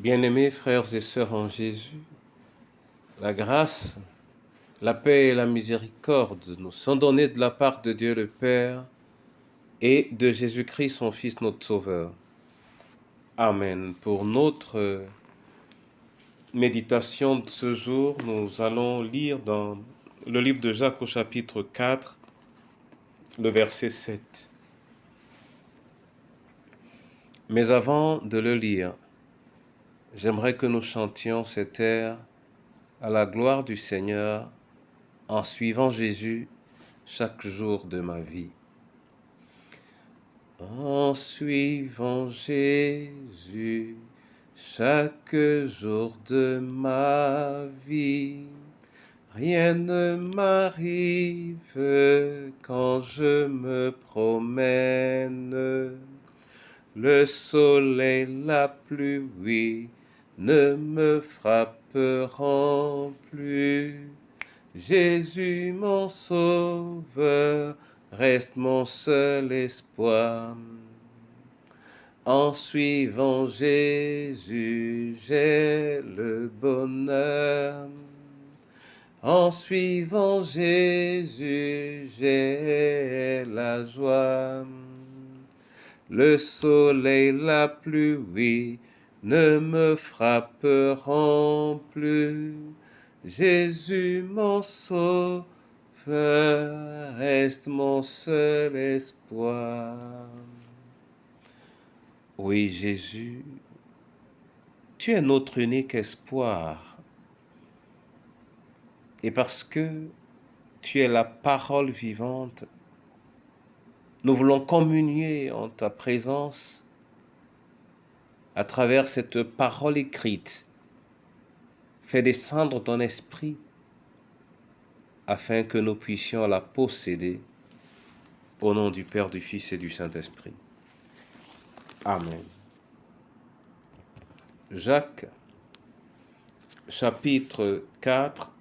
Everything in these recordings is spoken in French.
Bien-aimés frères et sœurs en Jésus, la grâce, la paix et la miséricorde nous sont données de la part de Dieu le Père et de Jésus-Christ, son Fils, notre Sauveur. Amen. Pour notre méditation de ce jour, nous allons lire dans le livre de Jacques au chapitre 4, le verset 7. Mais avant de le lire, j'aimerais que nous chantions cet air à la gloire du Seigneur en suivant Jésus chaque jour de ma vie. En suivant Jésus chaque jour de ma vie, rien ne m'arrive quand je me promène. Le soleil, la pluie ne me frapperont plus. Jésus, mon sauveur, reste mon seul espoir. En suivant Jésus, j'ai le bonheur. En suivant Jésus, j'ai la joie. Le soleil, la pluie ne me frapperont plus. Jésus, mon sauveur, reste mon seul espoir. Oui, Jésus, tu es notre unique espoir. Et parce que tu es la parole vivante, nous voulons communier en ta présence à travers cette parole écrite. Fais descendre ton esprit afin que nous puissions la posséder au nom du Père, du Fils et du Saint-Esprit. Amen. Jacques, chapitre 4,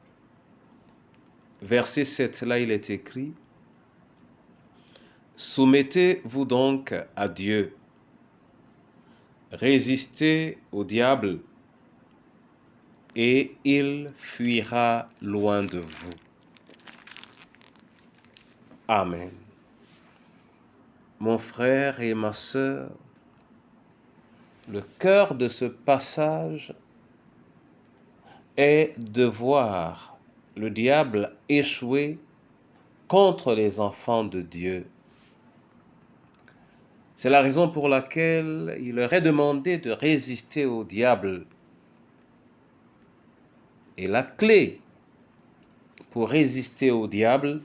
verset 7, là il est écrit « Soumettez-vous donc à Dieu, résistez au diable, et il fuira loin de vous. » Amen. Mon frère et ma sœur, le cœur de ce passage est de voir le diable échouer contre les enfants de Dieu. C'est la raison pour laquelle il leur est demandé de résister au diable. Et la clé pour résister au diable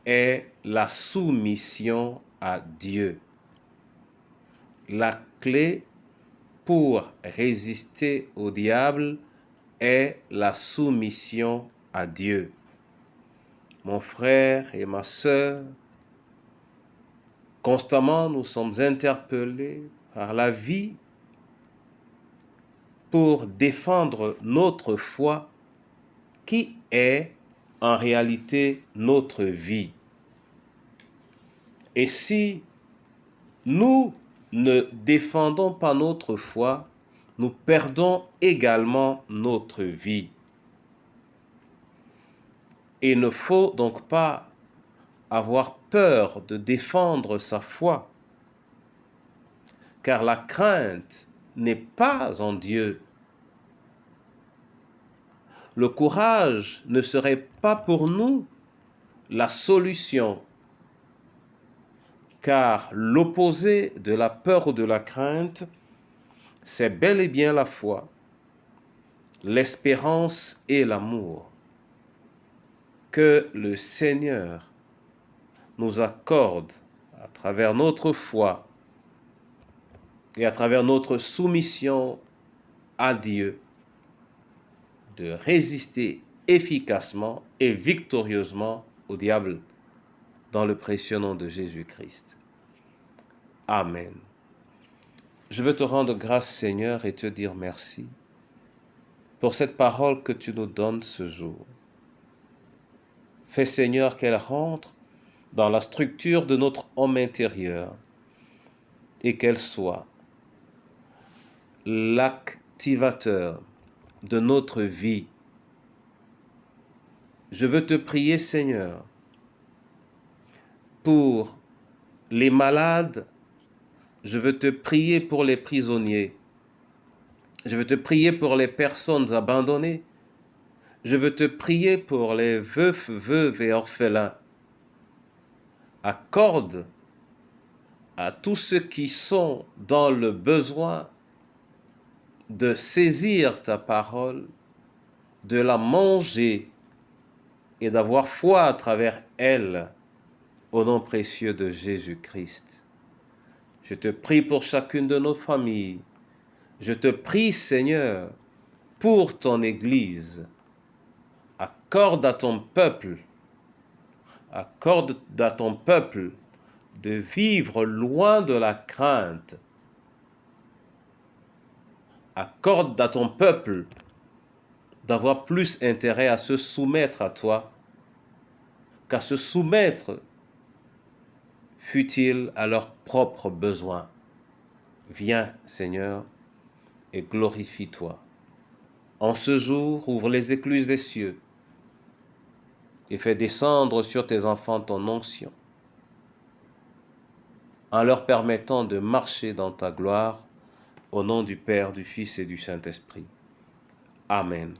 est la soumission à Dieu. La clé pour résister au diable est la soumission à Dieu. Mon frère et ma sœur, constamment nous sommes interpellés par la vie pour défendre notre foi qui est en réalité notre vie. Et si nous ne défendons pas notre foi, nous perdons également notre vie. Il ne faut donc pas avoir peur de défendre sa foi, car la crainte n'est pas en Dieu. Le courage ne serait pas pour nous la solution, car l'opposé de la peur ou de la crainte, c'est bel et bien la foi, l'espérance et l'amour que le Seigneur nous accorde à travers notre foi et à travers notre soumission à Dieu, de résister efficacement et victorieusement au diable dans le précieux nom de Jésus-Christ. Amen. Je veux te rendre grâce, Seigneur, et te dire merci pour cette parole que tu nous donnes ce jour. Fais, Seigneur, qu'elle rentre dans la structure de notre homme intérieur et qu'elle soit l'activateur de notre vie. Je veux te prier, Seigneur, pour les malades. Je veux te prier pour les prisonniers. Je veux te prier pour les personnes abandonnées. Je veux te prier pour les veufs, veuves et orphelins. Accorde à tous ceux qui sont dans le besoin de saisir ta parole, de la manger et d'avoir foi à travers elle, au nom précieux de Jésus-Christ. Je te prie pour chacune de nos familles. Je te prie, Seigneur, pour ton Église. Accorde à ton peuple de vivre loin de la crainte. Accorde à ton peuple d'avoir plus intérêt à se soumettre à toi qu'à se soumettre, fût-il, à leurs propres besoins. Viens, Seigneur, et glorifie-toi. En ce jour, ouvre les écluses des cieux et fais descendre sur tes enfants ton onction, en leur permettant de marcher dans ta gloire, au nom du Père, du Fils et du Saint-Esprit. Amen.